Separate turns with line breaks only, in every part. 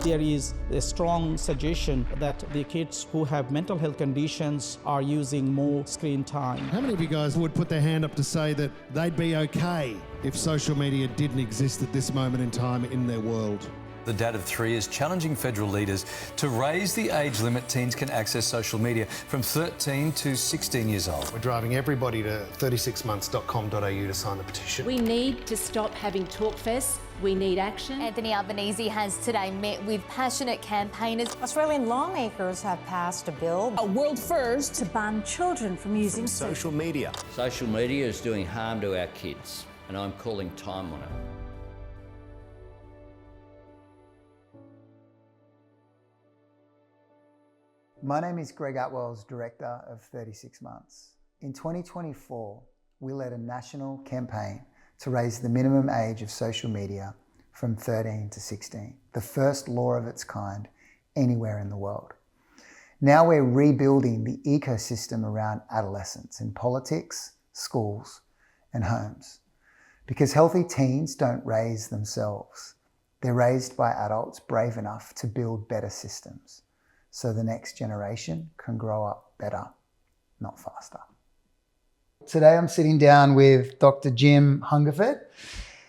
There is a strong suggestion that the kids who have mental health conditions are using more screen time.
How many of you guys would put their hand up to say that they'd be okay if social media didn't exist at this moment in time in their world?
The Dad of Three is challenging federal leaders to raise the age limit teens can access social media from 13 to 16 years old.
We're driving everybody to 36months.com.au to sign the petition.
We need to stop having talk fests. We need action.
Anthony Albanese has today met with passionate campaigners.
Australian lawmakers have passed a bill,
A world first.
to ban children from using
Social media.
Social media is doing harm to our kids, and I'm calling time on it.
My name is Greg Atwell's Director of 36 Months. In 2024, we led a national campaign to raise the minimum age of social media from 13 to 16, the first law of its kind anywhere in the world. Now we're rebuilding the ecosystem around adolescence in politics, schools, and homes. Because healthy teens don't raise themselves. They're raised by adults brave enough to build better systems, so the next generation can grow up better, not faster. Today I'm sitting down with Dr. Jim Hungerford,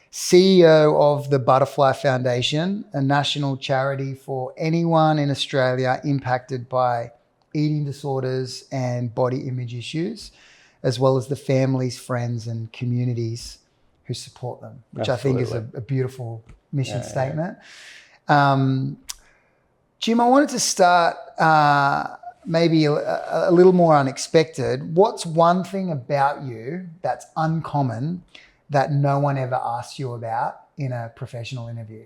CEO of the Butterfly Foundation, a national charity for anyone in Australia impacted by eating disorders and body image issues, as well as the families, friends and communities who support them, which Absolutely. I think is a beautiful mission statement. Jim, I wanted to start maybe a little more unexpected. What's one thing about you that's uncommon that no one ever asks you about in a professional interview?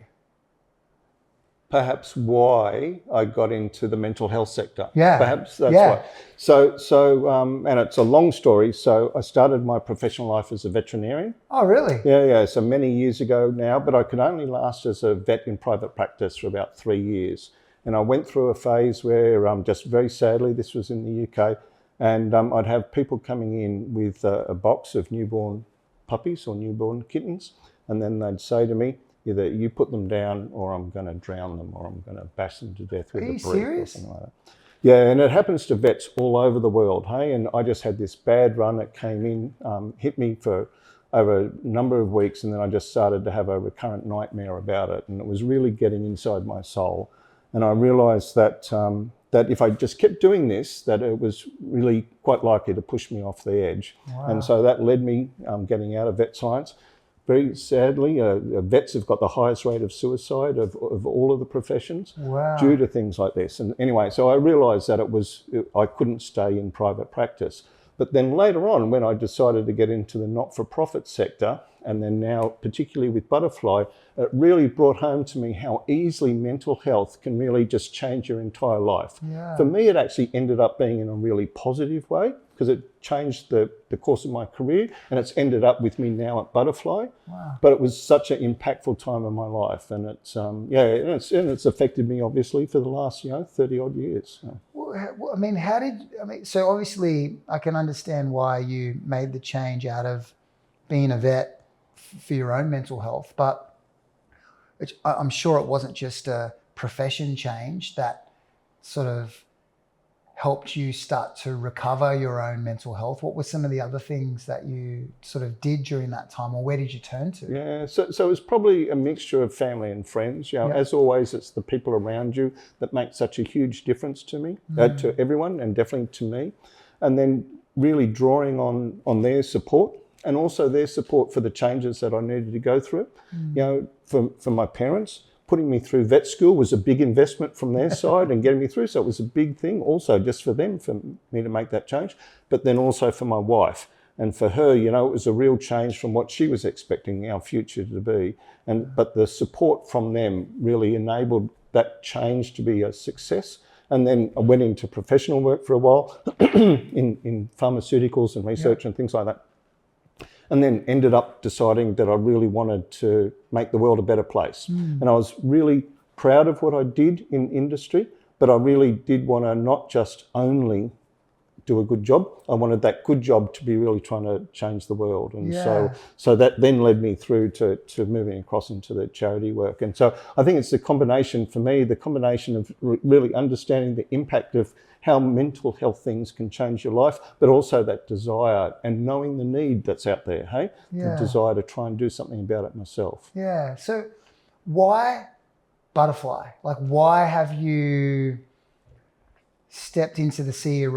Perhaps why I got into the mental health sector.
Yeah.
Perhaps that's why. So, and it's a long story. So I started my professional life as a veterinarian.
Oh, really?
Yeah. So many years ago now, but I could only last as a vet in private practice for about 3 years. And I went through a phase where just very sadly, this was in the UK, and I'd have people coming in with a box of newborn puppies or newborn kittens, and then they'd say to me, either you put them down or I'm going to drown them or I'm going to bash them to death with a brick or something like that. Yeah, and it happens to vets all over the world, hey? And I just had this bad run. It came in, hit me for over a number of weeks, and then I just started to have a recurrent nightmare about it, and it was really getting inside my soul. And I realised that that if I just kept doing this, that it was really quite likely to push me off the edge. Wow. And so that led me getting out of vet science. Very sadly, vets have got the highest rate of suicide of all of the professions.
Wow.
Due to things like this. And anyway, so I realised that I couldn't stay in private practice. But then later on, when I decided to get into the not-for-profit sector, and then now particularly with Butterfly, it really brought home to me how easily mental health can really just change your entire life.
Yeah.
For me, it actually ended up being in a really positive way because it changed the course of my career, and it's ended up with me now at Butterfly.
Wow.
But it was such an impactful time in my life, and it's affected me obviously for the last 30 odd years. So.
Well, so obviously I can understand why you made the change out of being a vet for your own mental health, but I'm sure it wasn't just a profession change that sort of helped you start to recover your own mental health. What were some of the other things that you sort of did during that time, or where did you turn to?
Yeah, so it was probably a mixture of family and friends. As always, it's the people around you that make such a huge difference to me, to everyone, and definitely to me. And then really drawing on their support, and also their support for the changes that I needed to go through. For my parents, putting me through vet school was a big investment from their side and getting me through. So it was a big thing also just for them, for me to make that change, but then also for my wife. And for her, it was a real change from what she was expecting our future to be. But the support from them really enabled that change to be a success. And then I went into professional work for a while in pharmaceuticals and research and things like that. And then ended up deciding that I really wanted to make the world a better place. And I was really proud of what I did in industry, but I really did want to not just only do a good job. I wanted that good job to be really trying to change the world. And
Yeah.
so that then led me through to moving across into the charity work. And so I think it's the combination for me, the combination of really understanding the impact of how mental health things can change your life, but also that desire and knowing the need that's out there, hey?
Yeah.
The desire to try and do something about it myself.
Yeah. So why Butterfly? Like, why have you stepped into the CEO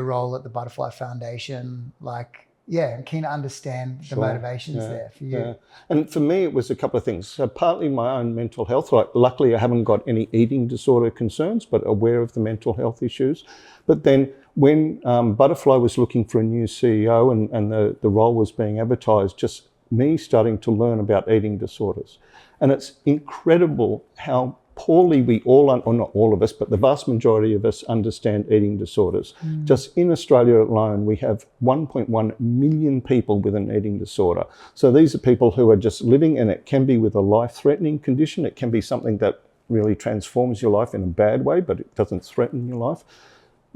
role at the Butterfly Foundation? Like, yeah, I'm keen to understand the motivations there for you.
Yeah. And for me, it was a couple of things. So partly my own mental health. Like, luckily, I haven't got any eating disorder concerns, but aware of the mental health issues. But then when Butterfly was looking for a new CEO and the role was being advertised, just me starting to learn about eating disorders. And it's incredible how poorly we all, or not all of us, but the vast majority of us understand eating disorders. Just in Australia alone, we have 1.1 million people with an eating disorder. So these are people who are just living, and it can be with a life-threatening condition. It can be something that really transforms your life in a bad way, but it doesn't threaten your life.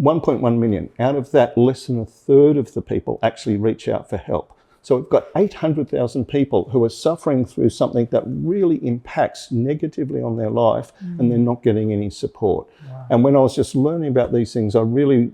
1.1 million. Out of that, less than a third of the people actually reach out for help. So we've got 800,000 people who are suffering through something that really impacts negatively on their life, and they're not getting any support. Wow. And when I was just learning about these things, I really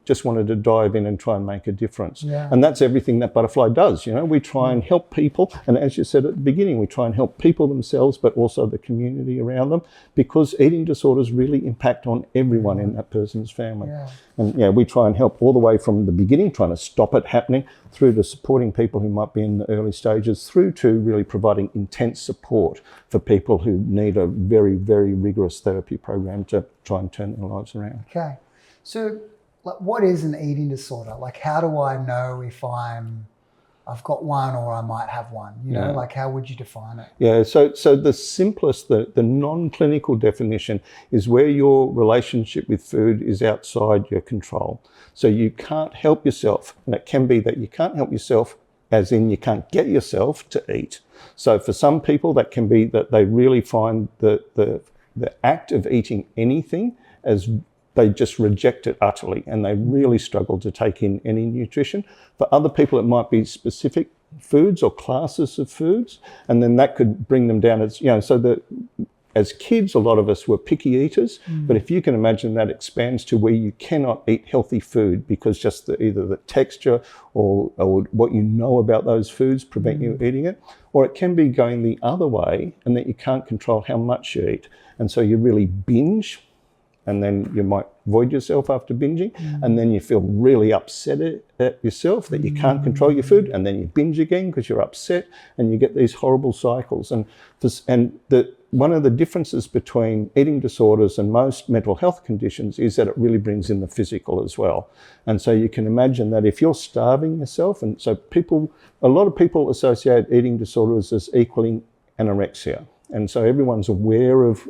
just wanted to dive in and try and make a difference. Yeah. And that's everything that Butterfly does. You know, we try and help people. And as you said at the beginning, we try and help people themselves, but also the community around them, because eating disorders really impact on everyone in that person's family. Yeah. And yeah, we try and help all the way from the beginning, trying to stop it happening, through to supporting people who might be in the early stages, through to really providing intense support for people who need a very, very rigorous therapy program to try and turn their lives around.
Okay. So like, what is an eating disorder? Like, how do I know if I've got one or I might have one? You know, like, how would you define it?
Yeah, so the simplest, the non-clinical definition is where your relationship with food is outside your control. So you can't help yourself, and it can be that you can't help yourself as in you can't get yourself to eat. So for some people, that can be that they really find the act of eating anything as they just reject it utterly, and they really struggle to take in any nutrition. For other people, it might be specific foods or classes of foods, and then that could bring them down. As you know, so as kids, a lot of us were picky eaters, but if you can imagine, that expands to where you cannot eat healthy food because just either the texture or what you know about those foods prevent you eating it. Or it can be going the other way, and that you can't control how much you eat. And so you really binge, and then you might void yourself after binging, and then you feel really upset at yourself that you can't control your food, and then you binge again because you're upset, and you get these horrible cycles. One of the differences between eating disorders and most mental health conditions is that it really brings in the physical as well. And so you can imagine that if you're starving yourself, and so a lot of people associate eating disorders as equaling anorexia. And so everyone's aware of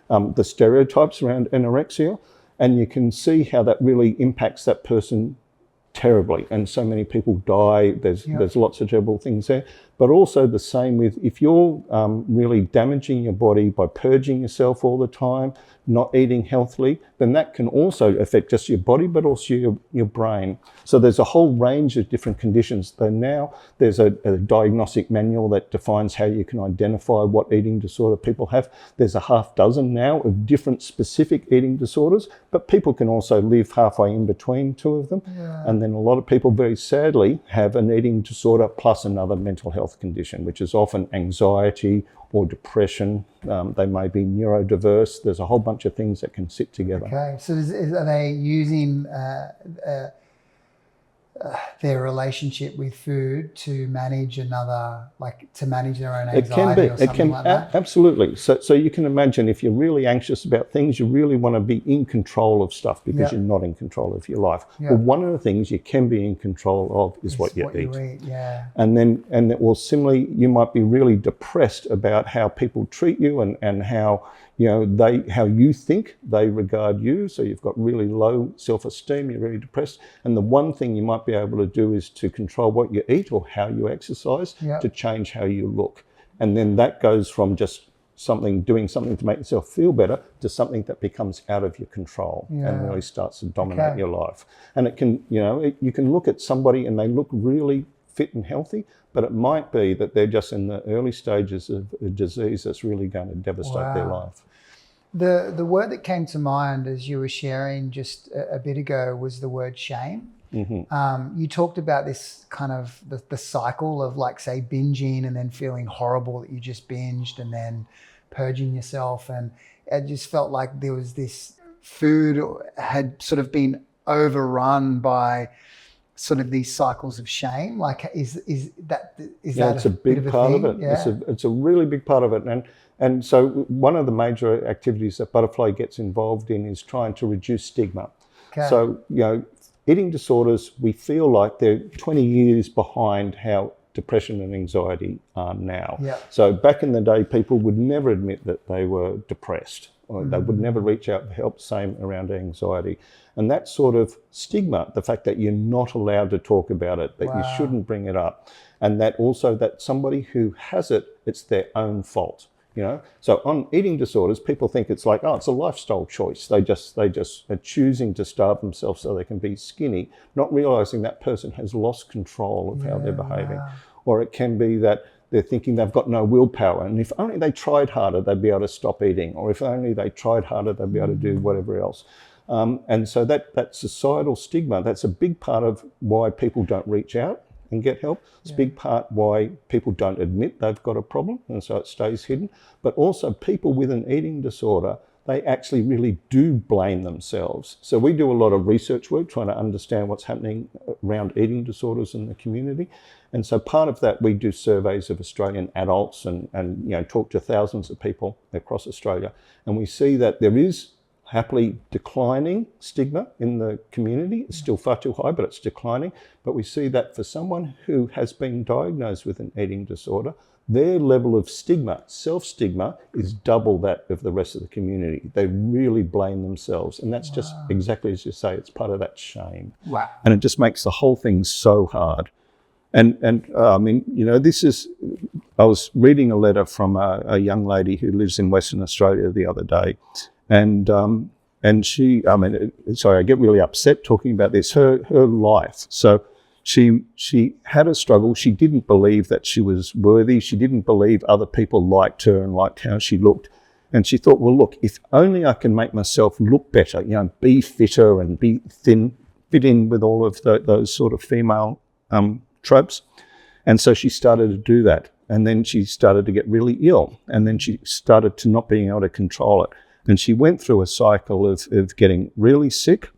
the stereotypes around anorexia, and you can see how that really impacts that person terribly, and so many people die. There's lots of terrible things there. But also the same with if you're really damaging your body by purging yourself all the time, not eating healthily, then that can also affect just your body, but also your brain. So there's a whole range of different conditions. So now there's a diagnostic manual that defines how you can identify what eating disorder people have. There's a half dozen now of different specific eating disorders, but people can also live halfway in between two of them. Yeah. And then a lot of people, very sadly, have an eating disorder plus another mental health condition, which is often anxiety or depression. They may be neurodiverse. There's a whole bunch of things that can sit together.
Okay, so are they using their relationship with food to manage their own anxiety or something like that?
Absolutely. So you can imagine if you're really anxious about things, you really want to be in control of stuff because you're not in control of your life. Well, one of the things you can be in control of is what you eat. Similarly, you might be really depressed about how people treat you and how how you think they regard you. So you've got really low self-esteem, you're really depressed. And the one thing you might be able to do is to control what you eat or how you exercise to change how you look. And then that goes from just doing something to make yourself feel better, to something that becomes out of your control and really starts to dominate your life. And it can, you can look at somebody and they look really fit and healthy, but it might be that they're just in the early stages of a disease that's really going to devastate their life.
The word that came to mind as you were sharing just a bit ago was the word shame. You talked about this kind of the cycle of, like, say, binging and then feeling horrible that you just binged, and then purging yourself. And it just felt like there was this food had sort of been overrun by sort of these cycles of shame. Like, is that
it's a big part of it. Yeah. It's a really big part of it. And so one of the major activities that Butterfly gets involved in is trying to reduce stigma. So, eating disorders, we feel like they're 20 years behind how depression and anxiety are now. So back in the day, people would never admit that they were depressed, or they would never reach out for help. Same around anxiety. And that sort of stigma, the fact that you're not allowed to talk about it, that you shouldn't bring it up, and that also that somebody who has it, it's their own fault. So on eating disorders, people think it's like, it's a lifestyle choice. They just are choosing to starve themselves so they can be skinny, not realizing that person has lost control of how they're behaving. Or it can be that they're thinking they've got no willpower, and if only they tried harder, they'd be able to stop eating, or if only they tried harder, they'd be able to do whatever else. And so that societal stigma, that's a big part of why people don't reach out and get help. It's a big part why people don't admit they've got a problem, and so it stays hidden. But also people with an eating disorder, they actually really do blame themselves. So we do a lot of research work trying to understand what's happening around eating disorders in the community. And so part of that, we do surveys of Australian adults and talk to thousands of people across Australia. And we see that there is happily declining stigma in the community. It's still far too high, but it's declining. But we see that for someone who has been diagnosed with an eating disorder, their level of stigma, self-stigma, is double that of the rest of the community. They really blame themselves. And that's just exactly as you say, it's part of that shame. And it just makes the whole thing so hard. And I mean, I was reading a letter from a young lady who lives in Western Australia the other day. And she, sorry, I get really upset talking about this, her life. So she had a struggle. She didn't believe that she was worthy. She didn't believe other people liked her and liked how she looked. And she thought, well, look, if only I can make myself look better, be fitter and be thin, fit in with all of those sort of female tropes. And so she started to do that. And then she started to get really ill. And then she started to not being able to control it. And she went through a cycle of getting really sick,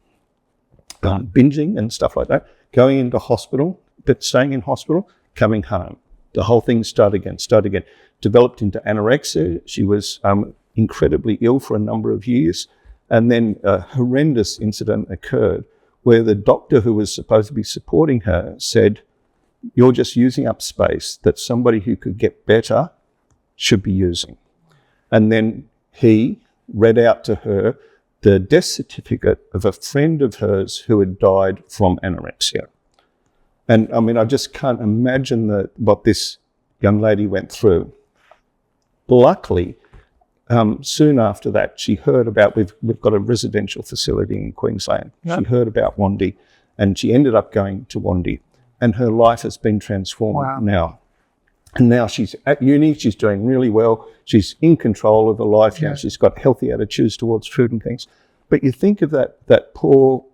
binging and stuff like that, going into hospital, but staying in hospital, coming home. The whole thing started again, developed into anorexia. She was incredibly ill for a number of years. And then a horrendous incident occurred where the doctor who was supposed to be supporting her said, "You're just using up space that somebody who could get better should be using." And then he read out to her the death certificate of a friend of hers who had died from anorexia. And I mean, I just can't imagine what this young lady went through. Luckily, soon after that, she heard about, we've got a residential facility in Queensland. She heard about Wandi, and she ended up going to Wandi, and her life has been transformed now. And now she's at uni, she's doing really well, she's in control of her life, she's got healthy attitudes towards food and things. But you think of that poor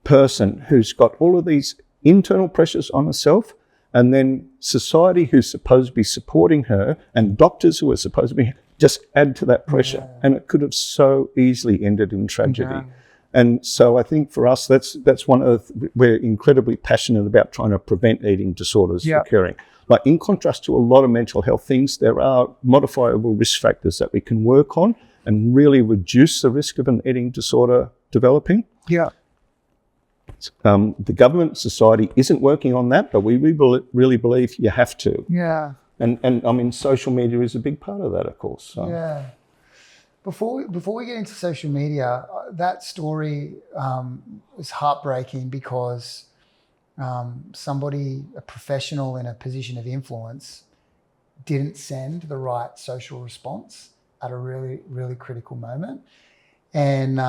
person who's got all of these internal pressures on herself, and then society who's supposed to be supporting her and doctors who are supposed to be just add to that pressure. And it could have so easily ended in tragedy. And so I think for us, that's one of we're incredibly passionate about trying to prevent eating disorders occurring. Like, in contrast to a lot of mental health things, there are modifiable risk factors that we can work on and really reduce the risk of an eating disorder developing. The government, society isn't working on that, but we really believe you have to. And I mean, social media is a big part of that, of course. So.
Before we get into social media, that story was heartbreaking because somebody, a professional in a position of influence, didn't send the right social response. at a really, really critical moment. And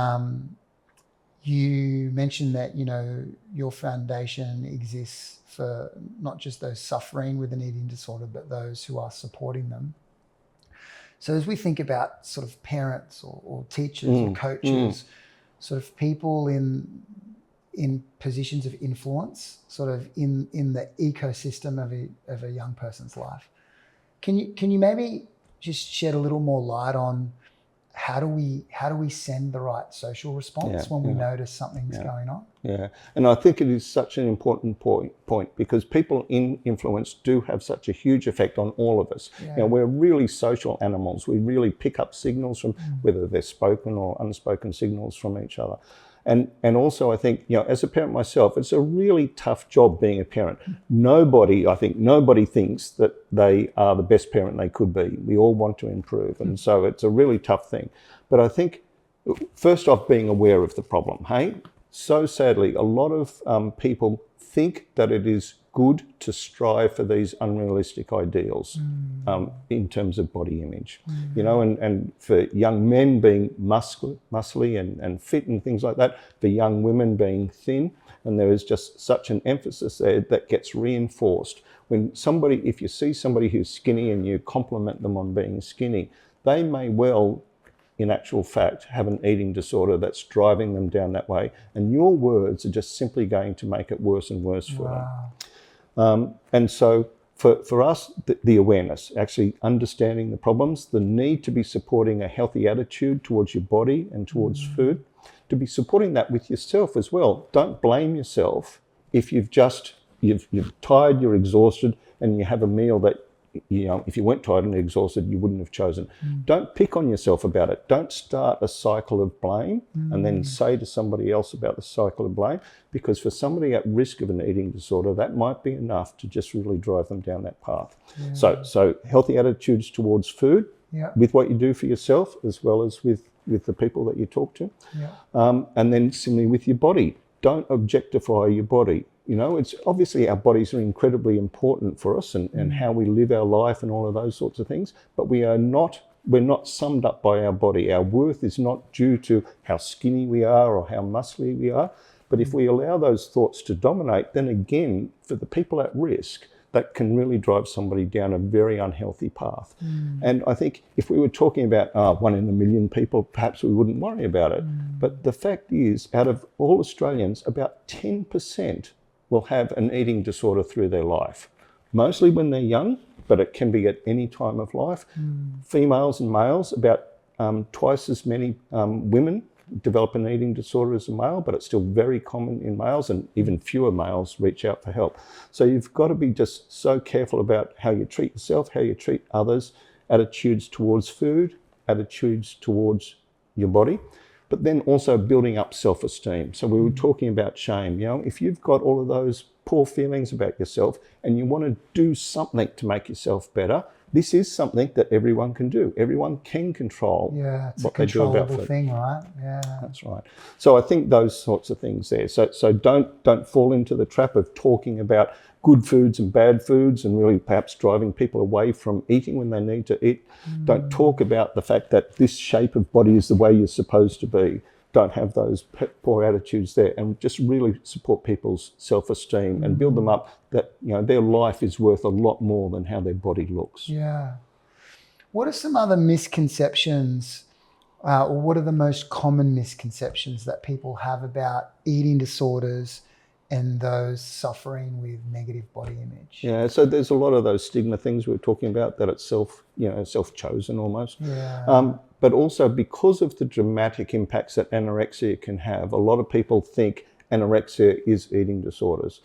you mentioned that, you know, your foundation exists for not just those suffering with an eating disorder, but those who are supporting them. So as we think about sort of parents or teachers or coaches, sort of people in positions of influence, sort of in the ecosystem of a young person's life, can you maybe just shed a little more light on how do we send the right social response when we notice something's going on?
Yeah, and I think it is such an important point because people in influence do have such a huge effect on all of us.
Yeah.
You know, we're really social animals. We really pick up signals from whether they're spoken or unspoken signals from each other. And also I think, you know, as a parent myself, it's a really tough job being a parent. Nobody thinks that they are the best parent they could be. We all want to improve. And so it's a really tough thing. But I think, first off, being aware of the problem, hey? So sadly, a lot of people think that it is good to strive for these unrealistic ideals in terms of body image. You know, and for young men being muscly and fit and things like that, for young women being thin, and there is just such an emphasis there that gets reinforced. If you see somebody who's skinny and you compliment them on being skinny, they may well, in actual fact, have an eating disorder that's driving them down that way, and your words are just simply going to make it worse and worse for them. And so for us, the awareness, actually understanding the problems, the need to be supporting a healthy attitude towards your body and towards food, to be supporting that with yourself as well. Don't blame yourself if you're tired, you're exhausted, and you have a meal that, you know, if you weren't tired and exhausted, you wouldn't have chosen. Don't pick on yourself about it. Don't start a cycle of blame and then say to somebody else about the cycle of blame, because for somebody at risk of an eating disorder, that might be enough to just really drive them down that path. So healthy attitudes towards food, with what you do for yourself, as well as with the people that you talk to. And then similarly with your body. Don't objectify your body. You know, it's obviously our bodies are incredibly important for us and how we live our life and all of those sorts of things, but we're not summed up by our body. Our worth is not due to how skinny we are or how muscly we are. But if we allow those thoughts to dominate, then again, for the people at risk, that can really drive somebody down a very unhealthy path. And I think if we were talking about 1 in a million people, perhaps we wouldn't worry about it. But the fact is, out of all Australians, about 10% will have an eating disorder through their life. Mostly when they're young, but it can be at any time of life. Females and males, about twice as many women develop an eating disorder as a male, but it's still very common in males, and even fewer males reach out for help. So you've got to be just so careful about how you treat yourself, how you treat others, attitudes towards food, attitudes towards your body, but then also building up self-esteem. So we were talking about shame. You know, if you've got all of those poor feelings about yourself and you want to do something to make yourself better, this is something that everyone can do. Everyone can control what they do about food.
It's a controllable thing, right? Yeah.
That's right. So I think those sorts of things there. So don't fall into the trap of talking about good foods and bad foods and really perhaps driving people away from eating when they need to eat. Don't talk about the fact that this shape of body is the way you're supposed to be. Don't have those poor attitudes there, and just really support people's self-esteem and build them up that, you know, their life is worth a lot more than how their body looks.
Yeah. What are some other misconceptions, or what are the most common misconceptions that people have about eating disorders and those suffering with negative body image?
Yeah, so there's a lot of those stigma things we were talking about, that it's self-chosen almost.
Yeah.
But also because of the dramatic impacts that anorexia can have, a lot of people think anorexia is eating disorders.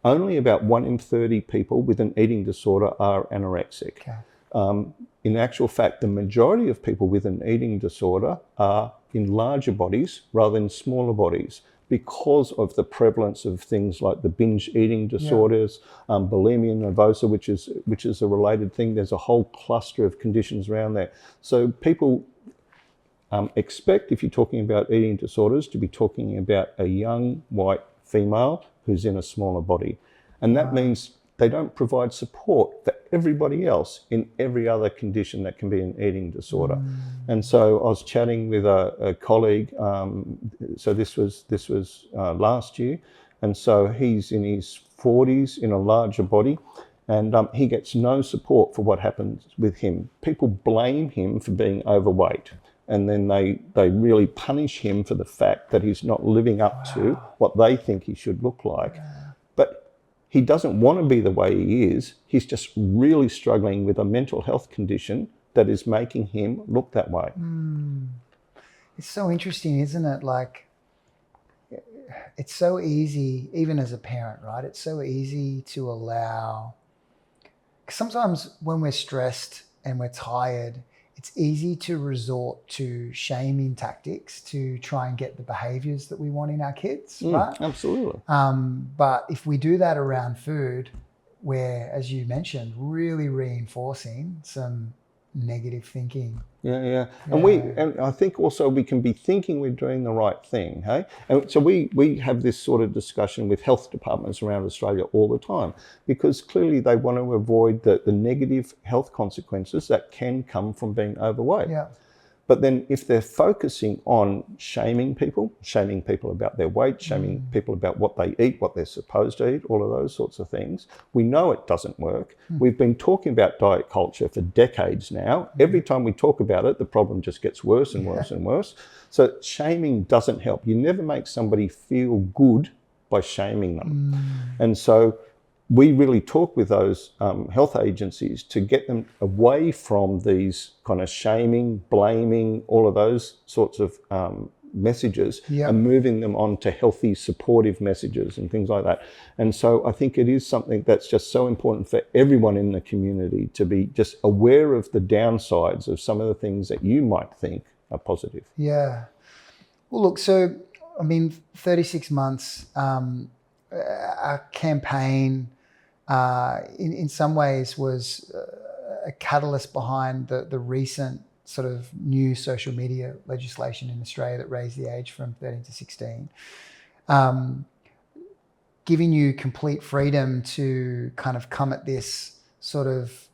Only about 1 in 30 people with an eating disorder are anorexic.
Okay.
In actual fact, the majority of people with an eating disorder are in larger bodies rather than smaller bodies, because of the prevalence of things like the binge eating disorders, bulimia nervosa, which is a related thing. There's a whole cluster of conditions around there. So people expect, if you're talking about eating disorders, to be talking about a young white female who's in a smaller body. And that means they don't provide support for everybody else in every other condition that can be an eating disorder. And so I was chatting with a colleague, so this was last year, and so he's in his 40s in a larger body, and he gets no support for what happens with him. People blame him for being overweight, and then they really punish him for the fact that he's not living up to what they think he should look like. But he doesn't want to be the way he is. He's just really struggling with a mental health condition that is making him look that way.
It's so interesting, isn't it? Like, it's so easy, even as a parent, right? It's so easy to allow. Sometimes when we're stressed and we're tired, it's easy to resort to shaming tactics to try and get the behaviors that we want in our kids, right?
Absolutely.
But if we do that around food, we're, as you mentioned, really reinforcing some negative thinking.
Yeah. And I think also we can be thinking we're doing the right thing, hey? And so we have this sort of discussion with health departments around Australia all the time, because clearly they want to avoid the negative health consequences that can come from being overweight.
Yeah.
But then if they're focusing on shaming people about their weight, shaming people about what they eat, what they're supposed to eat, all of those sorts of things, we know it doesn't work. We've been talking about diet culture for decades now. Every time we talk about it, the problem just gets worse and worse and worse. So shaming doesn't help. You never make somebody feel good by shaming them. And so we really talk with those health agencies to get them away from these kind of shaming, blaming, all of those sorts of messages, and moving them on to healthy, supportive messages and things like that. And so I think it is something that's just so important for everyone in the community to be just aware of the downsides of some of the things that you might think are positive.
Yeah. Well, look, so, I mean, 36 months, our campaign, in some ways was a catalyst behind the recent sort of new social media legislation in Australia that raised the age from 13 to 16, giving you complete freedom to kind of come at this sort of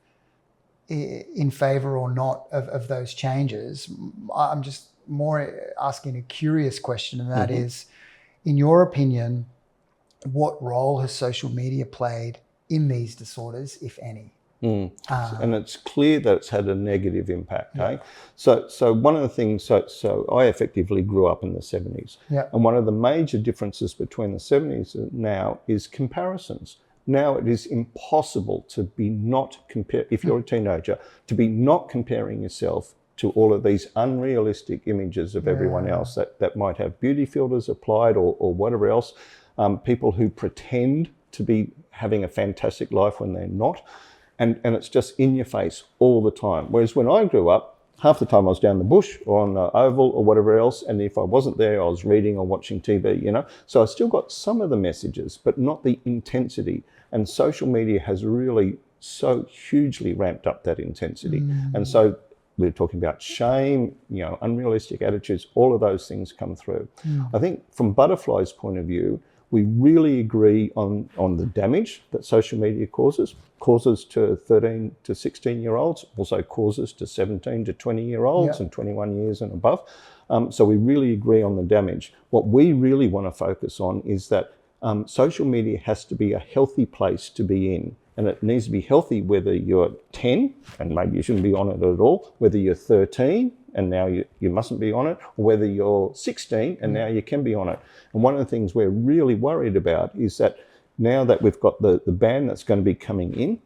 in favour or not of those changes. I'm just more asking a curious question, and that is, in your opinion, what role has social media played in these disorders, if any?
And it's clear that it's had a negative impact. Eh? So one of the things, so I effectively grew up in the 70s. And one of the major differences between the 70s and now is comparisons. Now it is impossible to be not compare, if you're a teenager, to be not comparing yourself to all of these unrealistic images of everyone else that might have beauty filters applied or whatever else. People who pretend to be having a fantastic life when they're not. And it's just in your face all the time. Whereas when I grew up, half the time I was down the bush or on the oval or whatever else. And if I wasn't there, I was reading or watching TV, you know. So I still got some of the messages, but not the intensity. And social media has really so hugely ramped up that intensity. And so we're talking about shame, you know, unrealistic attitudes, all of those things come through. I think from Butterfly's point of view, we really agree on the damage that social media causes to 13 to 16-year-olds, also causes to 17 to 20-year-olds and 21 years and above. So we really agree on the damage. What we really want to focus on is that social media has to be a healthy place to be in. And it needs to be healthy whether you're 10 and maybe you shouldn't be on it at all, whether you're 13 and now you mustn't be on it, or whether you're 16 and now you can be on it. And one of the things we're really worried about is that now that we've got the ban that's going to be coming in,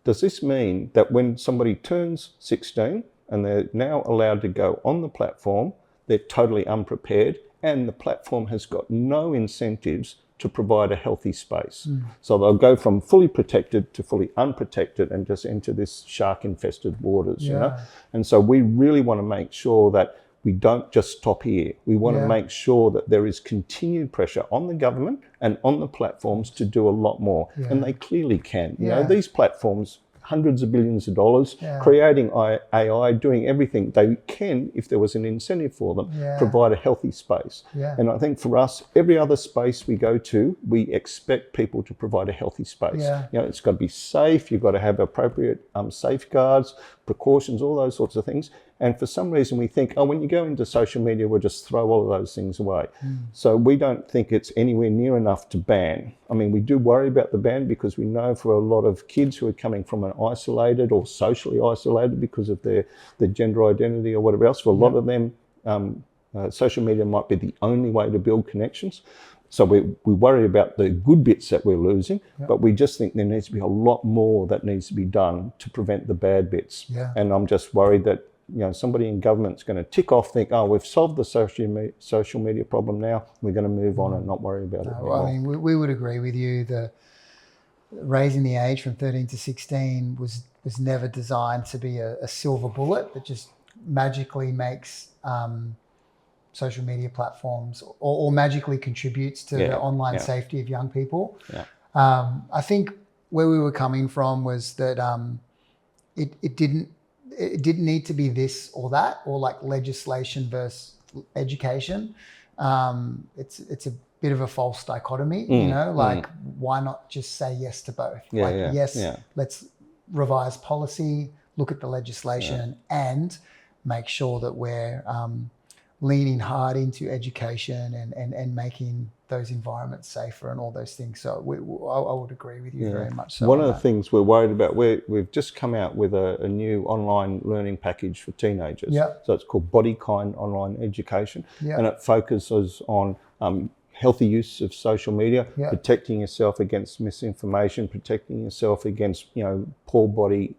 does this mean that when somebody turns 16 and they're now allowed to go on the platform, they're totally unprepared and the platform has got no incentives to provide a healthy space. So they'll go from fully protected to fully unprotected and just enter this shark-infested waters, you know? And so we really want to make sure that we don't just stop here. We want to make sure that there is continued pressure on the government and on the platforms to do a lot more. And they clearly can. You know, these platforms, hundreds of billions of dollars, creating AI, doing everything. They can, if there was an incentive for them, provide a healthy space. And I think for us, every other space we go to, we expect people to provide a healthy space. You know, it's got to be safe. You've got to have appropriate safeguards, precautions, all those sorts of things. And for some reason we think, oh, when you go into social media, we'll just throw all of those things away. So we don't think it's anywhere near enough to ban. I mean, we do worry about the ban because we know for a lot of kids who are coming from an isolated or socially isolated because of their gender identity or whatever else, for a lot of them, social media might be the only way to build connections. So we worry about the good bits that we're losing, but we just think there needs to be a lot more that needs to be done to prevent the bad bits. And I'm just worried that, you know, somebody in government's going to tick off, think, oh, we've solved the social media problem now, we're going to move on and not worry about it anymore.
I mean, we would agree with you. The raising the age from 13 to 16 was never designed to be a silver bullet that just magically makes social media platforms or magically contributes to the online safety of young people. I think where we were coming from was that it didn't need to be this or that, or like legislation versus education. It's a bit of a false dichotomy, you know, like why not just say yes to both? Let's revise policy, look at the legislation and make sure that we're leaning hard into education and making those environments safer and all those things. So I would agree with you very much so.
One of the things we're worried about, we've just come out with a new online learning package for teenagers. So it's called Body Kind Online Education. And it focuses on healthy use of social media, protecting yourself against misinformation, protecting yourself against, you know, poor body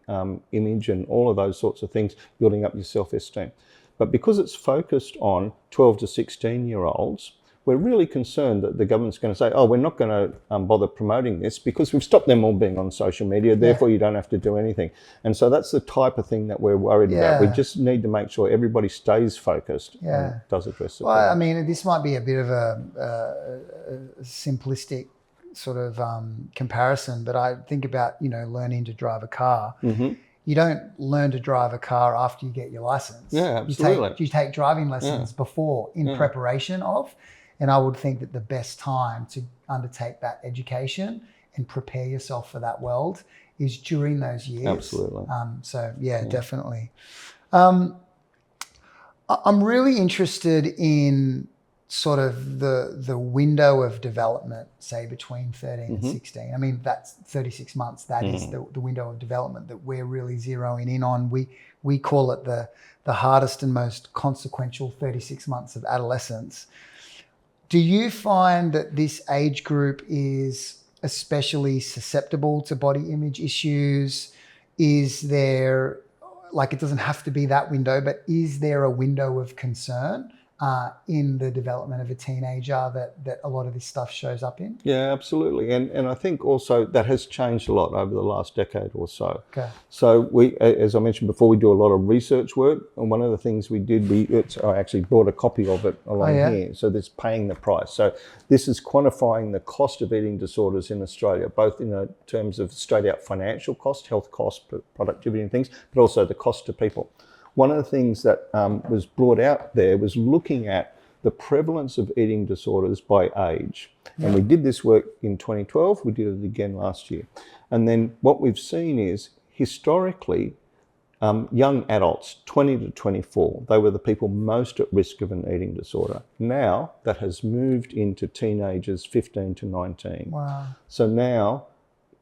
image and all of those sorts of things, building up your self-esteem. But because it's focused on 12 to 16-year-olds, we're really concerned that the government's going to say, oh, we're not going to bother promoting this because we've stopped them all being on social media, therefore you don't have to do anything. And so that's the type of thing that we're worried about. We just need to make sure everybody stays focused and does address it.
Well, I mean, this might be a bit of a simplistic sort of comparison, but I think about, you know, learning to drive a car. You don't learn to drive a car after you get your license.
Absolutely.
You take driving lessons before, in preparation of. And I would think that the best time to undertake that education and prepare yourself for that world is during those years.
Absolutely.
Definitely. I'm really interested in sort of the window of development, say between 13 and 16. I mean, that's 36 months. That is the window of development that we're really zeroing in on. We call it the hardest and most consequential 36 months of adolescence. Do you find that this age group is especially susceptible to body image issues? Is there, like, it doesn't have to be that window, but is there a window of concern in the development of a teenager that a lot of this stuff shows up in?
Yeah, absolutely. And I think also that has changed a lot over the last decade or so.
Okay.
So we, as I mentioned before, we do a lot of research work. And one of the things we did, I actually brought a copy of it along here. So there's paying the price. So this is quantifying the cost of eating disorders in Australia, both in terms of straight out financial cost, health cost, productivity and things, but also the cost to people. One of the things that was brought out there was looking at the prevalence of eating disorders by age. And we did this work in 2012, we did it again last year. And then what we've seen is, historically, young adults, 20 to 24, they were the people most at risk of an eating disorder. Now that has moved into teenagers, 15 to 19.
Wow.
So now,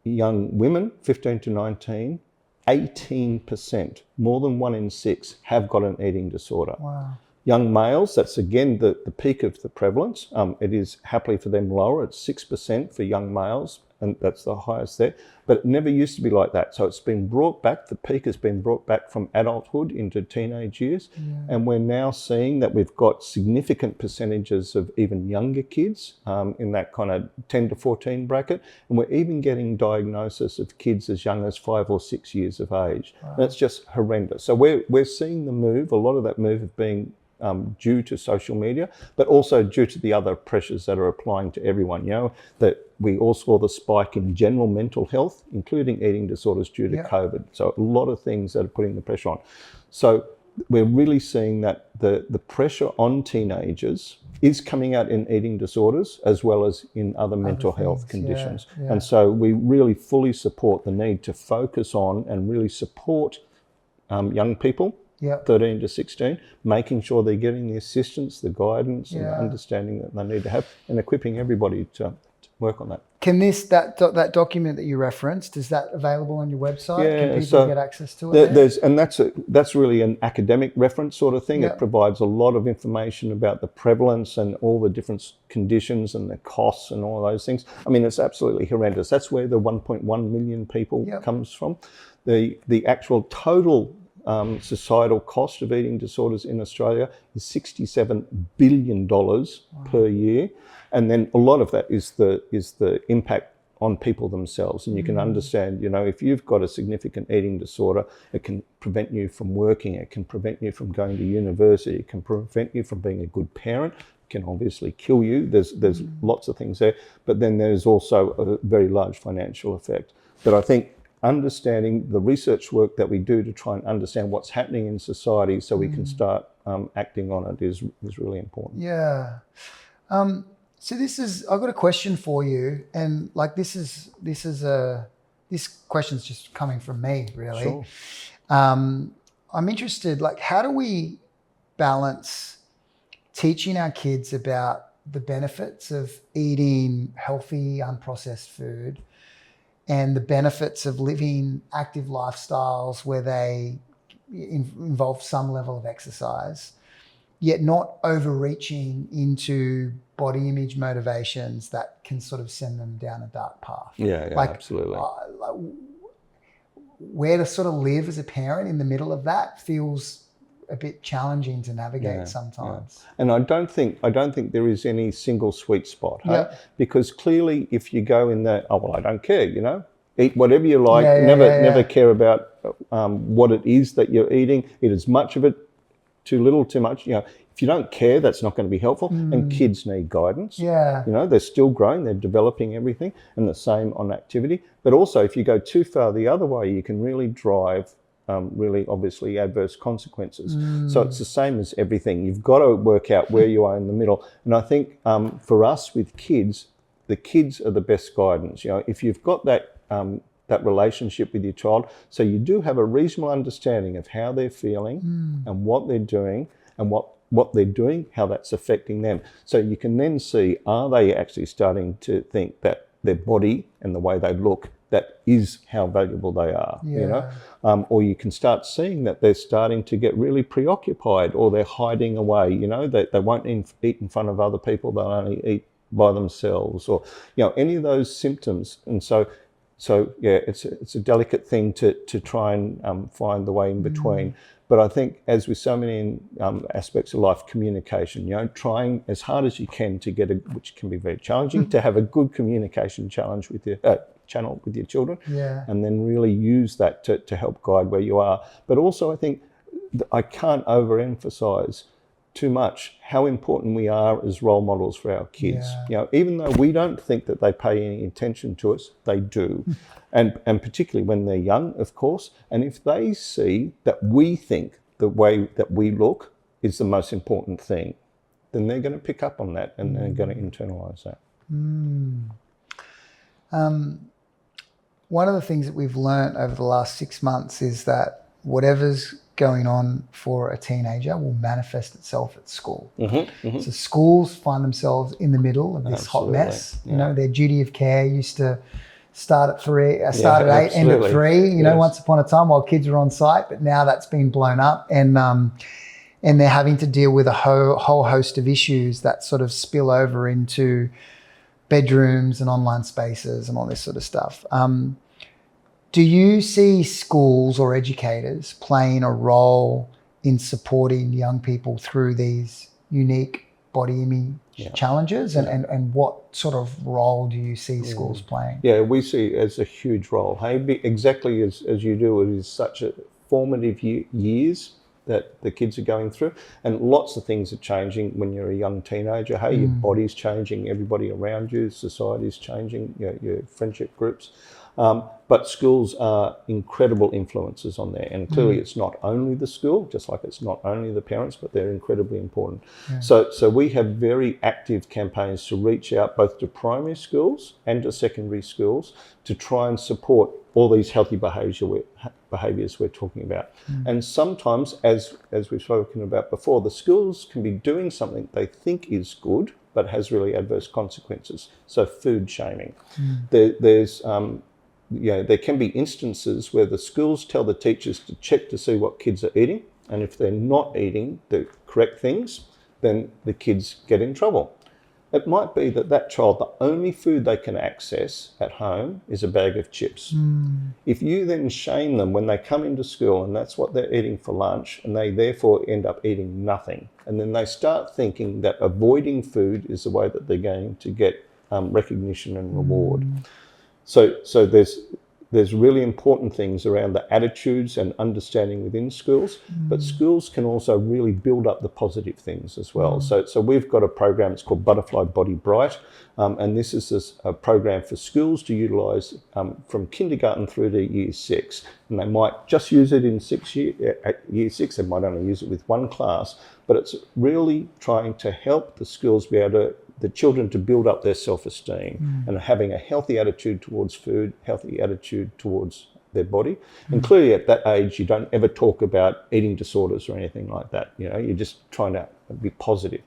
young women, 15 to 19, 18%, more than 1 in 6, have got an eating disorder.
Wow.
Young males, that's again the peak of the prevalence. It is happily for them lower. It's 6% for young males, and that's the highest there. But it never used to be like that. So it's been brought back. The peak has been brought back from adulthood into teenage years. And we're now seeing that we've got significant percentages of even younger kids in that kind of 10 to 14 bracket. And we're even getting diagnosis of kids as young as 5 or 6 years of age. Wow. And it's just horrendous. So we're seeing the move, a lot of that move of being due to social media, but also due to the other pressures that are applying to everyone. You know, that we all saw the spike in general mental health, including eating disorders due to COVID. So a lot of things that are putting the pressure on. So we're really seeing that the pressure on teenagers is coming out in eating disorders as well as in other mental health conditions. And so we really fully support the need to focus on and really support young people, 13 to 16, making sure they're getting the assistance, the guidance and the understanding that they need to have, and equipping everybody to work on that.
Can that document that you referenced, is that available on your website? Can people get access to it?
That's really an academic reference sort of thing. It provides a lot of information about the prevalence and all the different conditions and the costs and all those things. I mean, it's absolutely horrendous. That's where the 1.1 million people comes from. The actual total societal cost of eating disorders in Australia is $67 billion per year. And then a lot of that is the impact on people themselves. And you can understand, if you've got a significant eating disorder, it can prevent you from working, it can prevent you from going to university, it can prevent you from being a good parent, it can obviously kill you. There's lots of things there, but then there's also a very large financial effect. But I think understanding the research work that we do to try and understand what's happening in society so we can start acting on it is really important.
Yeah. So I've got a question for you, and this question's just coming from me, really.
Sure.
I'm interested, how do we balance teaching our kids about the benefits of eating healthy, unprocessed food and the benefits of living active lifestyles where they involve some level of exercise, yet not overreaching into body image motivations that can sort of send them down a dark path.
Absolutely.
Where to sort of live as a parent in the middle of that feels a bit challenging to navigate sometimes.
And I don't think there is any single sweet spot, because clearly if you go in there, I don't care, eat whatever you like, never care about what it is that you're eating, eat as much of it, too little, too much, if you don't care, that's not going to be helpful. And kids need guidance. They're still growing, they're developing everything, and the same on activity. But also, if you go too far the other way, you can really drive really obviously adverse consequences. So it's the same as everything. You've got to work out where you are in the middle. And I think for us with kids, the kids are the best guidance. If you've got that relationship with your child, so you do have a reasonable understanding of how they're feeling and what they're doing and what they're doing, how that's affecting them. So you can then see, are they actually starting to think that their body and the way they look, that is how valuable they are, or you can start seeing that they're starting to get really preoccupied, or they're hiding away, they won't eat in front of other people, they'll only eat by themselves, or, any of those symptoms. And so it's a delicate thing to try and find the way in between. But I think, as with so many aspects of life, communication, trying as hard as you can to get which can be very challenging, to have a good communication channel with your children, and then really use that to help guide where you are. But also, I think I can't overemphasize too much how important we are as role models for our kids. Even though we don't think that they pay any attention to us, they do. And particularly when they're young, of course. And if they see that we think the way that we look is the most important thing, then they're going to pick up on that and they're going to internalize that.
One of the things that we've learned over the last 6 months is that whatever's going on for a teenager will manifest itself at school. So schools find themselves in the middle of this hot mess. Their duty of care used to start at 8, end at 3, once upon a time while kids were on site, but now that's been blown up, and they're having to deal with a whole host of issues that sort of spill over into bedrooms and online spaces and all this sort of stuff. Do you see schools or educators playing a role in supporting young people through these unique body image challenges, and what sort of role do you see schools playing?
We see it as a huge role. Exactly as you do, it is such a formative years that the kids are going through. And lots of things are changing when you're a young teenager. Hey, your body's changing, everybody around you, society's changing, your friendship groups. But schools are incredible influences on there. And clearly it's not only the school, just like it's not only the parents, but they're incredibly important. So we have very active campaigns to reach out both to primary schools and to secondary schools to try and support all these healthy behaviours we're talking about. And sometimes, as we've spoken about before, the schools can be doing something they think is good, but has really adverse consequences. So food shaming. There can be instances where the schools tell the teachers to check to see what kids are eating, and if they're not eating the correct things, then the kids get in trouble. It might be that child, the only food they can access at home is a bag of chips. If you then shame them when they come into school and that's what they're eating for lunch, and they therefore end up eating nothing, and then they start thinking that avoiding food is the way that they're going to get recognition and reward. So there's really important things around the attitudes and understanding within schools, but schools can also really build up the positive things as well. So we've got a program, it's called Butterfly Body Bright, and this is a program for schools to utilise from kindergarten through to year 6. And they might just use it in year 6, they might only use it with one class, but it's really trying to help the schools be able to the children to build up their self-esteem and having a healthy attitude towards food, healthy attitude towards their body. And clearly at that age, you don't ever talk about eating disorders or anything like that. You know, you're just trying to be positive.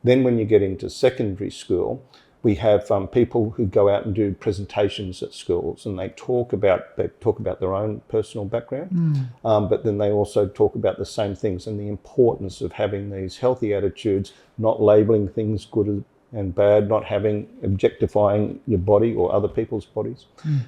Then when you get into secondary school, we have people who go out and do presentations at schools, and they talk about their own personal background, but then they also talk about the same things and the importance of having these healthy attitudes, not labeling things good and bad, not objectifying your body or other people's bodies.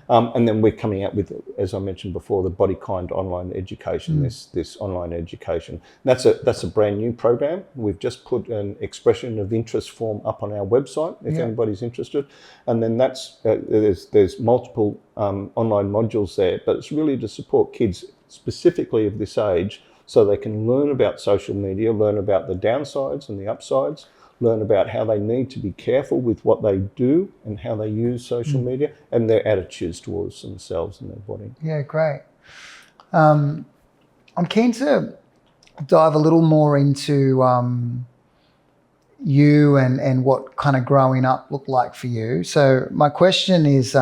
And then we're coming out with, as I mentioned before, the Body Kind online education, this online education. That's a brand new program. We've just put an expression of interest form up on our website if anybody's interested. And then there's multiple online modules there, but it's really to support kids specifically of this age so they can learn about social media, learn about the downsides and the upsides, learn about how they need to be careful with what they do and how they use social media and their attitudes towards themselves and their body.
Yeah, great. I'm keen to dive a little more into you and what kind of growing up looked like for you. So my question is,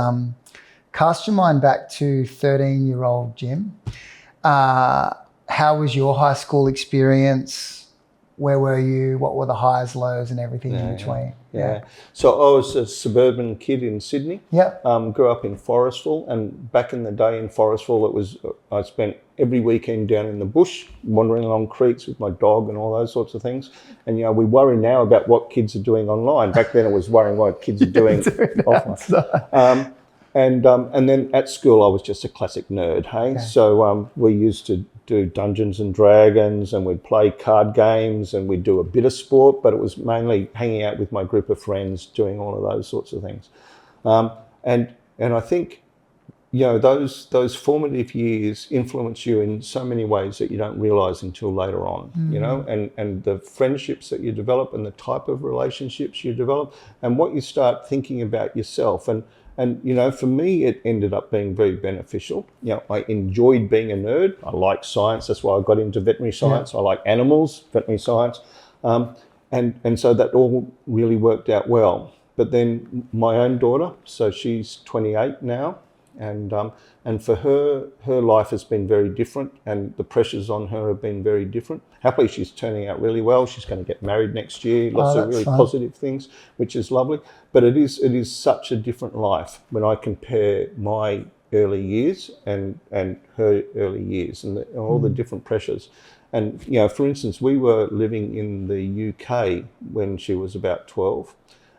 cast your mind back to 13-year-old Jim. How was your high school experience? Where were you? What were the highs, lows, and everything in between?
So I was a suburban kid in Sydney. Grew up in Forestville, and back in the day in Forestville, I spent every weekend down in the bush, wandering along creeks with my dog and all those sorts of things. And we worry now about what kids are doing online. Back then, it was worrying what kids are doing offline. And then at school, I was just a classic nerd. Hey, so we used to do Dungeons and Dragons, and we'd play card games, and we'd do a bit of sport, but it was mainly hanging out with my group of friends, doing all of those sorts of things. And I think those formative years influence you in so many ways that you don't realise until later on. And the friendships that you develop, and the type of relationships you develop, and what you start thinking about yourself. And for me, it ended up being very beneficial. I enjoyed being a nerd. I like science. That's why I got into veterinary science. I like animals, veterinary science. And so that all really worked out well. But then my own daughter, so she's 28 now, and for her life has been very different, and the pressures on her have been very different. Happily, she's turning out really well. She's going to get married next year. Lots of really positive things, which is lovely. But it is such a different life when I compare my early years and her early years, and all the different pressures. And for instance, we were living in the UK when she was about 12.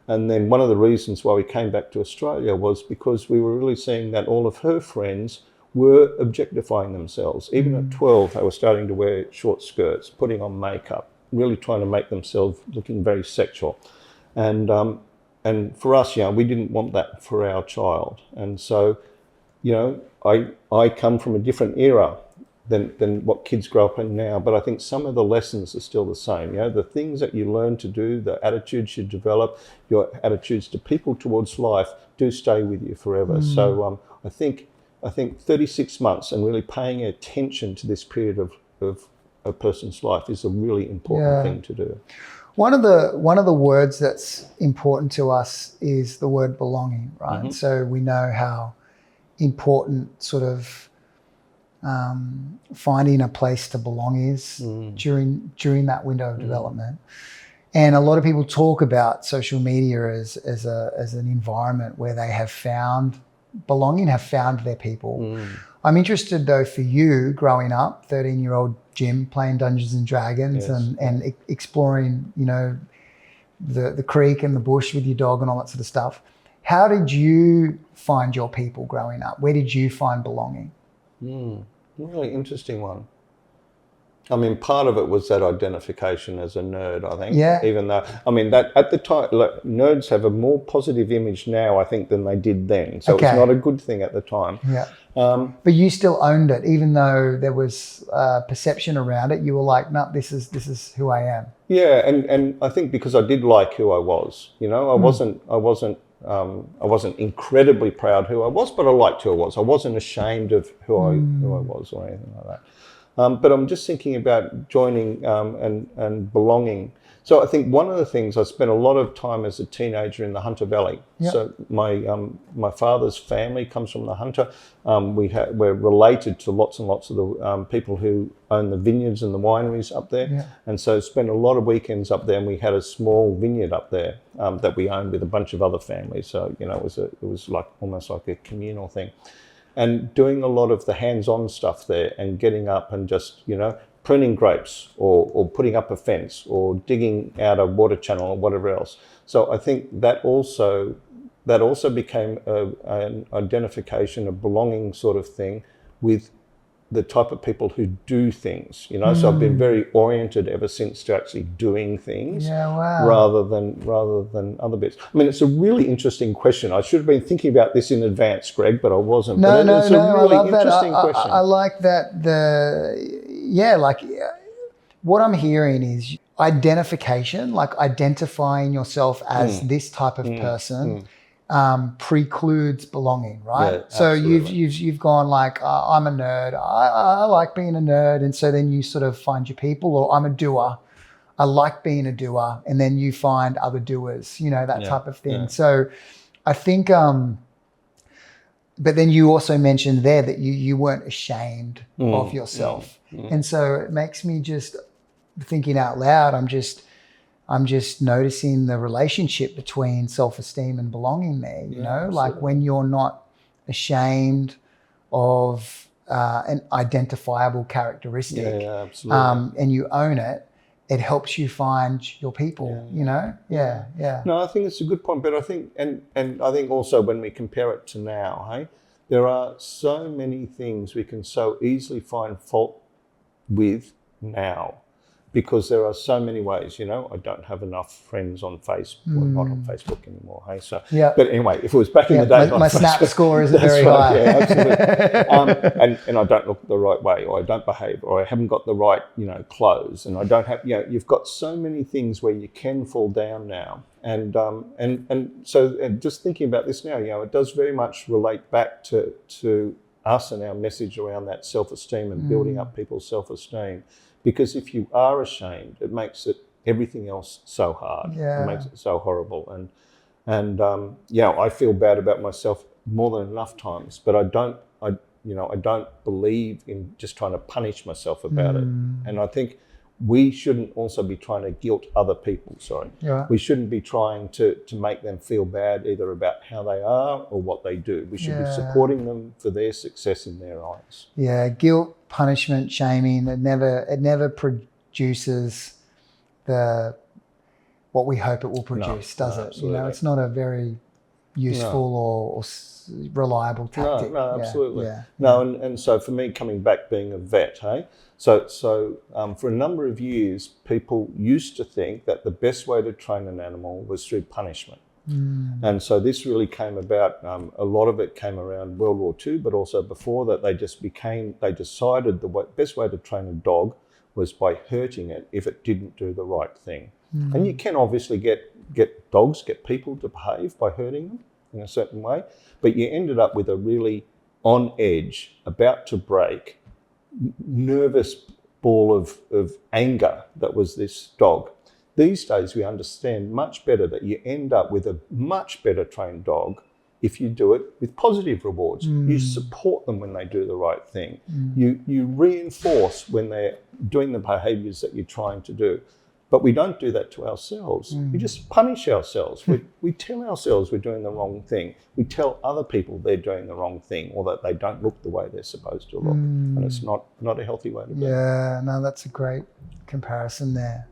And then one of the reasons why we came back to Australia was because we were really seeing that all of her friends were objectifying themselves. Even at 12, they were starting to wear short skirts, putting on makeup, really trying to make themselves looking very sexual. And for us, we didn't want that for our child. And so, I come from a different era. than what kids grow up in now. But I think some of the lessons are still the same. You know, the things that you learn to do, the attitudes you develop, your attitudes to people towards life do stay with you forever. So I think 36 months and really paying attention to this period of a person's life is a really important thing to do.
One of the words that's important to us is the word belonging, right? So we know how important sort of finding a place to belong is during that window of development. And a lot of people talk about social media as an environment where they have found belonging, have found their people. I'm interested though for you growing up, 13-year-old Jim playing Dungeons and Dragons and exploring, you know, the creek and the bush with your dog and all that sort of stuff. How did you find your people growing up? Where did you find belonging?
Really interesting one. I mean, part of it was that identification as a nerd, I think. Yeah. Even though, I mean, that at the time, look, nerds have a more positive image now, I think, than they did then. So it's not a good thing at the time.
Yeah. But you still owned it, even though there was perception around it. You were like, no, this is who I am.
Yeah, and I think because I did like who I was. You know, I wasn't incredibly proud who I was, but I liked who I was. I wasn't ashamed of who I was or anything like that. But I'm just thinking about joining and belonging. So I think one of the things, I spent a lot of time as a teenager in the Hunter Valley. Yep. So my father's family comes from the Hunter. We're related to lots and lots of the people who own the vineyards and the wineries up there. Yeah. And so spent a lot of weekends up there, and we had a small vineyard up there that we owned with a bunch of other families. So, you know, it was like almost like a communal thing. And doing a lot of the hands-on stuff there and getting up and just, you know, pruning grapes or putting up a fence or digging out a water channel or whatever else. So I think that also became an identification, a belonging sort of thing with the type of people who do things, you know. So I've been very oriented ever since to actually doing things rather than other bits. I mean, it's a really interesting question. I should have been thinking about this in advance, Greg, but I wasn't.
No,
it's a really interesting question.
I like that. What I'm hearing is identification, like identifying yourself as this type of person. Precludes belonging, right? Yeah, so you've gone like, I'm a nerd, I like being a nerd, and so then you sort of find your people. Or I'm a doer, I like being a doer, and then you find other doers, you know, that type of thing. So I think but then you also mentioned there that you weren't ashamed of yourself. And so it makes me just thinking out loud, I'm just noticing the relationship between self-esteem and belonging there, you know, absolutely. Like when you're not ashamed of an identifiable characteristic and you own it, it helps you find your people, you know? Yeah.
No, I think it's a good point, but I think, and I think also when we compare it to now, hey, there are so many things we can so easily find fault with now. Because there are so many ways, you know. I don't have enough friends on Facebook. Well, not on Facebook anymore, hey. So, but anyway, if it was back in the day,
my Snap score isn't very high.
Yeah, absolutely. And I don't look the right way, or I don't behave, or I haven't got the right, you know, clothes, and I don't have, you know, you've got so many things where you can fall down now, and so just thinking about this now, you know, it does very much relate back to us and our message around that self-esteem and building up people's self-esteem. Because if you are ashamed, it makes everything else so hard. Yeah. It makes it so horrible. And I feel bad about myself more than enough times, but I don't believe in just trying to punish myself about it. And I think we shouldn't also be trying to guilt other people, We shouldn't be trying to make them feel bad either about how they are or what they do. We should be supporting them for their success in their eyes.
Yeah, guilt, punishment, shaming, it never produces what we hope it will produce, does it?
Absolutely.
You know, it's not a very useful or reliable tactic.
No, absolutely. No, and so for me, coming back being a vet, hey? So for a number of years, people used to think that the best way to train an animal was through punishment. And so this really came about, a lot of it came around World War II, but also before that they decided the best way to train a dog was by hurting it if it didn't do the right thing. And you can obviously get people to behave by hurting them in a certain way, but you ended up with a really on edge, about to break, nervous ball of anger that was this dog. These days we understand much better that you end up with a much better trained dog if you do it with positive rewards. You support them when they do the right thing. You reinforce when they're doing the behaviours that you're trying to do. But we don't do that to ourselves. We just punish ourselves. We tell ourselves we're doing the wrong thing. We tell other people they're doing the wrong thing, or that they don't look the way they're supposed to look. And it's not a healthy way to be.
Yeah, no, that's a great comparison there.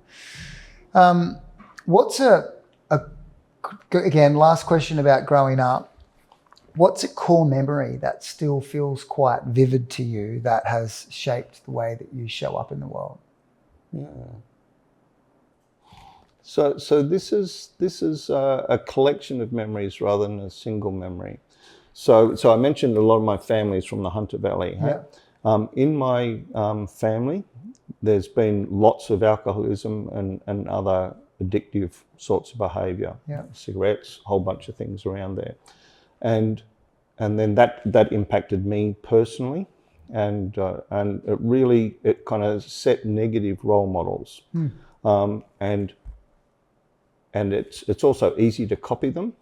What's again, last question about growing up. What's a core memory that still feels quite vivid to you that has shaped the way that you show up in the world?
Yeah. So this is a collection of memories rather than a single memory. So I mentioned a lot of my family is from the Hunter Valley. Hey?
Yeah.
In my family, there's been lots of alcoholism and other addictive sorts of behaviour.
Yeah.
Cigarettes, a whole bunch of things around there, and then that impacted me personally, and it kind of set negative role models, and it's also easy to copy them,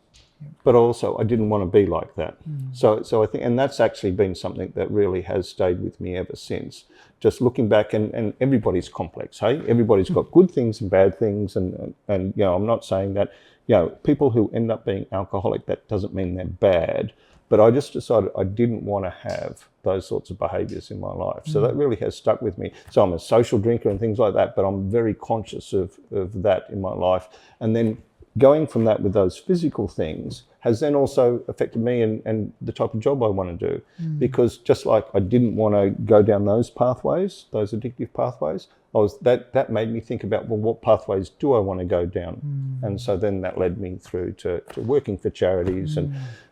but also I didn't want to be like that. So I think, and that's actually been something that really has stayed with me ever since. Just looking back, and everybody's complex, hey? Everybody's got good things and bad things, and you know, I'm not saying that, you know, people who end up being alcoholic, that doesn't mean they're bad, but I just decided I didn't want to have those sorts of behaviours in my life. So that really has stuck with me. So I'm a social drinker and things like that, but I'm very conscious of that in my life. And then going from that with those physical things has then also affected me and the type of job I want to do. Because just like I didn't want to go down those pathways, those addictive pathways, that made me think about, well, what pathways do I want to go down? And so then that led me through to working for charities.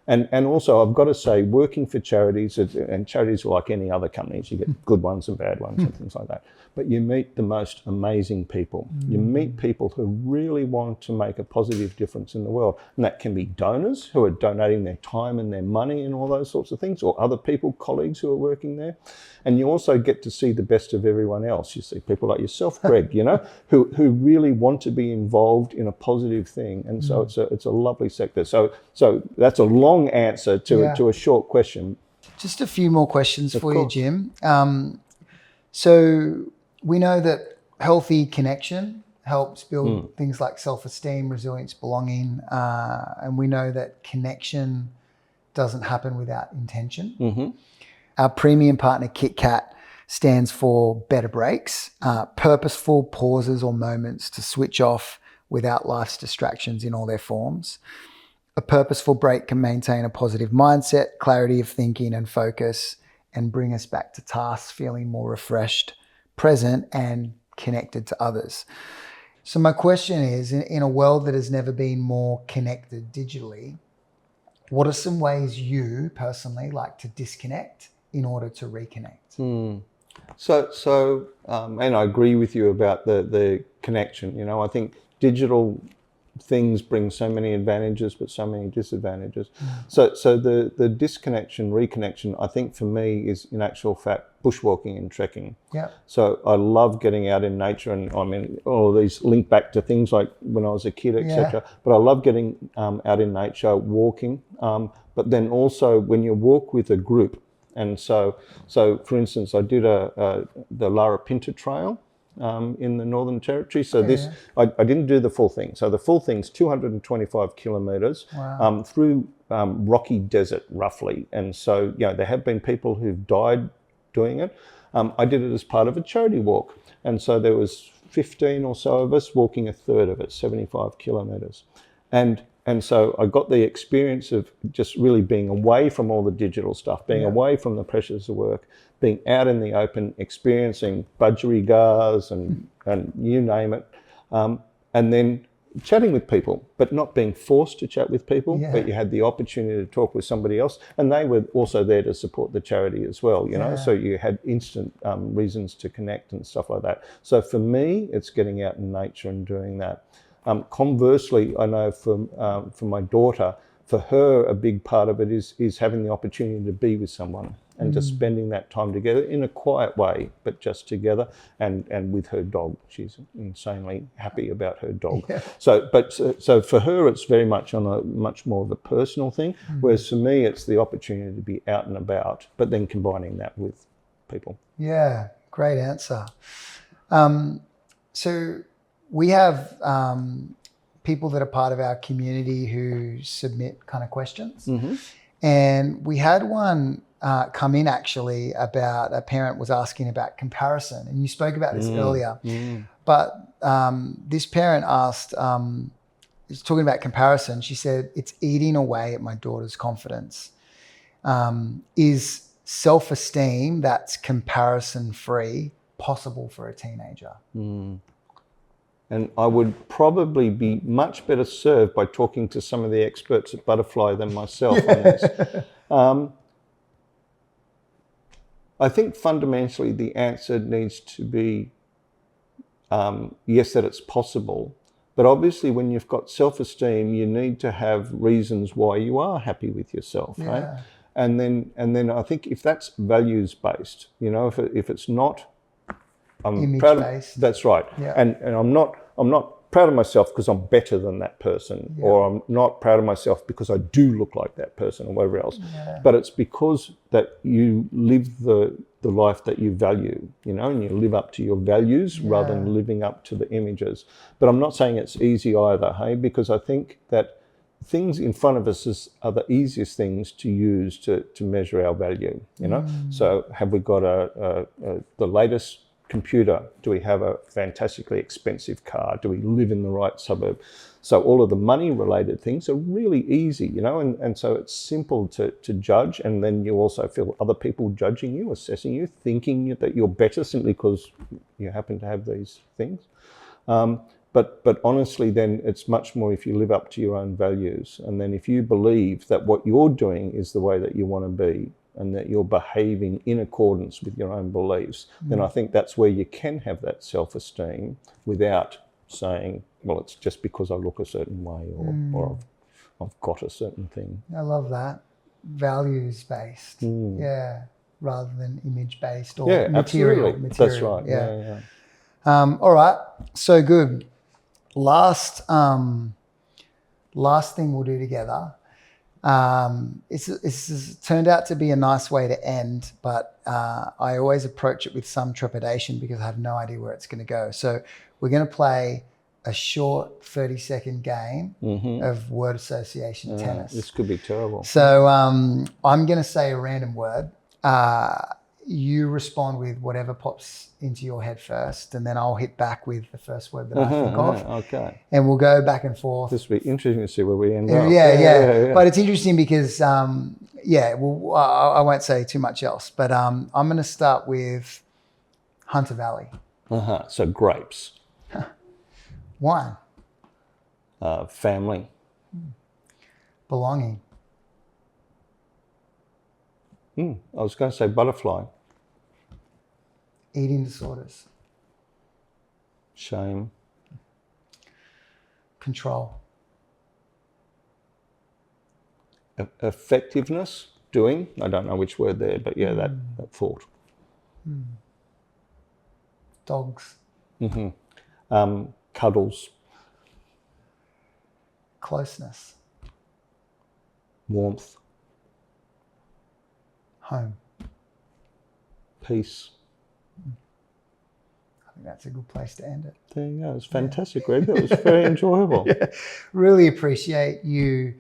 And also, I've got to say, working for charities, and charities are like any other companies, you get good ones and bad ones and things like that. But you meet the most amazing people. You meet people who really want to make a positive difference in the world. And that can be donors who are donating their time and their money and all those sorts of things, or other people, colleagues who are working there. And you also get to see the best of everyone else. You see people like yourself, Greg, you know, who really want to be involved in a positive thing. And so it's a lovely sector. So that's a long answer to a short question.
Just a few more questions for you, Jim. So we know that healthy connection helps build things like self-esteem, resilience, belonging. And we know that connection doesn't happen without intention. Our premium partner, KitKat, stands for better breaks, purposeful pauses or moments to switch off without life's distractions in all their forms. A purposeful break can maintain a positive mindset, clarity of thinking and focus, and bring us back to tasks feeling more refreshed, present, and connected to others. So my question is, in a world that has never been more connected digitally, what are some ways you personally like to disconnect in order to reconnect?
So and I agree with you about the connection. You know, I think digital things bring so many advantages, but so many disadvantages. So the disconnection, reconnection, I think for me is in actual fact bushwalking and trekking.
Yeah.
So I love getting out in nature, and I mean, all these link back to things like when I was a kid, etc. But I love getting out in nature, walking. But then also when you walk with a group, and so for instance, I did the Lara Pinta Trail in the Northern Territory. So I didn't do the full thing. So the full thing's 225 kilometres through rocky desert, roughly. And so, you know, there have been people who've died doing it. I did it as part of a charity walk. And so there was 15 or so of us walking a third of it, 75 kilometres. And so I got the experience of just really being away from all the digital stuff, being away from the pressures of work, being out in the open, experiencing budgerigars and you name it. And then chatting with people, but not being forced to chat with people,
Yeah.
but you had the opportunity to talk with somebody else, and they were also there to support the charity as well, you know, so you had instant reasons to connect and stuff like that. So for me, it's getting out in nature and doing that. Conversely, I know for my daughter, for her, a big part of it is having the opportunity to be with someone and just spending that time together in a quiet way, but just together and with her dog. She's insanely happy about her dog. Yeah. So for her, it's very much on a much more of a personal thing, whereas for me, it's the opportunity to be out and about, but then combining that with people.
Yeah, great answer. So we have people that are part of our community who submit kind of questions. And we had one come in actually about a parent was asking about comparison. And you spoke about this earlier. But this parent asked, is talking about comparison. She said, it's eating away at my daughter's confidence. Is self-esteem that's comparison-free possible for a teenager?
And I would probably be much better served by talking to some of the experts at Butterfly than myself on this. I think fundamentally the answer needs to be yes, that it's possible. But obviously when you've got self-esteem, you need to have reasons why you are happy with yourself, right? And then I think if that's values-based, you know, if it's not, I'm proud of, that's right. And I'm not proud of myself because I'm better than that person, or I'm not proud of myself because I do look like that person or whatever else. But it's because that you live the life that you value, you know, and you live up to your values rather than living up to the images. But I'm not saying it's easy either, hey, because I think that things in front of us are the easiest things to use to measure our value, you know. So have we got the latest computer? Do we have a fantastically expensive car? Do we live in the right suburb? So all of the money related things are really easy, you know, and so it's simple to judge, and then you also feel other people judging you, assessing you, thinking that you're better simply because you happen to have these things. But honestly, then it's much more if you live up to your own values, and then if you believe that what you're doing is the way that you want to be, and that you're behaving in accordance with your own beliefs, then I think that's where you can have that self-esteem without saying, well, it's just because I look a certain way or I've got a certain thing.
I love that. Values-based, rather than image-based or material.
Absolutely. That's right.
All right, so good. Last thing we'll do together. It's turned out to be a nice way to end, but I always approach it with some trepidation because I have no idea where it's going to go. So we're going to play a short 30-second game of word association tennis.
This could be terrible.
So I'm going to say a random word. You respond with whatever pops into your head first, and then I'll hit back with the first word that I think of.
Okay.
And we'll go back and forth.
This will be interesting to see where we end up.
Yeah. But it's interesting because, I won't say too much else, but I'm going to start with Hunter Valley.
So grapes.
Wine.
Family.
Belonging.
I was going to say butterfly.
Eating disorders.
Shame.
Control.
Effectiveness. Doing. I don't know which word there, but yeah, that thought.
Dogs.
Cuddles.
Closeness.
Warmth.
Home.
Peace.
I think that's a good place to end it.
There you go. It's fantastic, Greg. That was very enjoyable.
Really appreciate you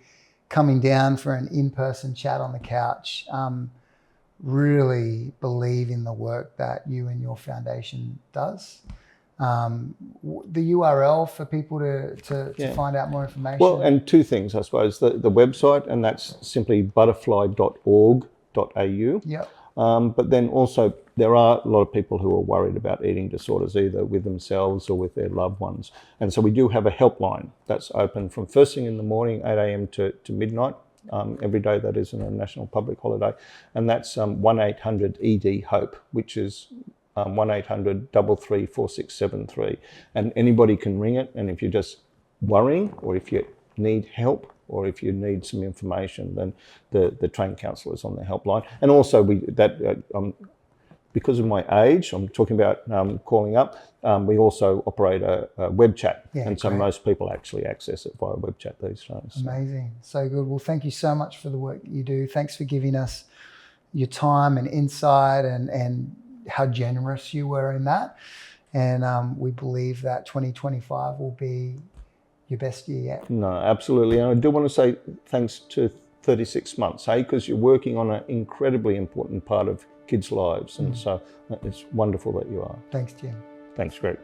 coming down for an in-person chat on the couch. Really believe in the work that you and your foundation does. The URL for people to find out more information.
Well, and two things, I suppose. The website, and that's simply butterfly.org.au.
Yep.
But then also there are a lot of people who are worried about eating disorders, either with themselves or with their loved ones. And so we do have a helpline that's open from first thing in the morning, 8 a.m. to midnight. Every day that isn't a national public holiday. And that's 1-800-ED-HOPE, which is 1-800-334673. And anybody can ring it. And if you're just worrying, or if you need help, or if you need some information, then the trained counsellor is on the helpline. And also because of my age, I'm talking about calling up, we also operate a web chat. And so most people actually access it via web chat these days.
Amazing. So good. Well, thank you so much for the work that you do. Thanks for giving us your time and insight and how generous you were in that. And we believe that 2025 will be your best year yet. No,
absolutely. And I do want to say thanks to 36 months, because you're working on an incredibly important part of kids' lives. And so it's wonderful that you are.
Thanks, Jim.
Thanks, Greg.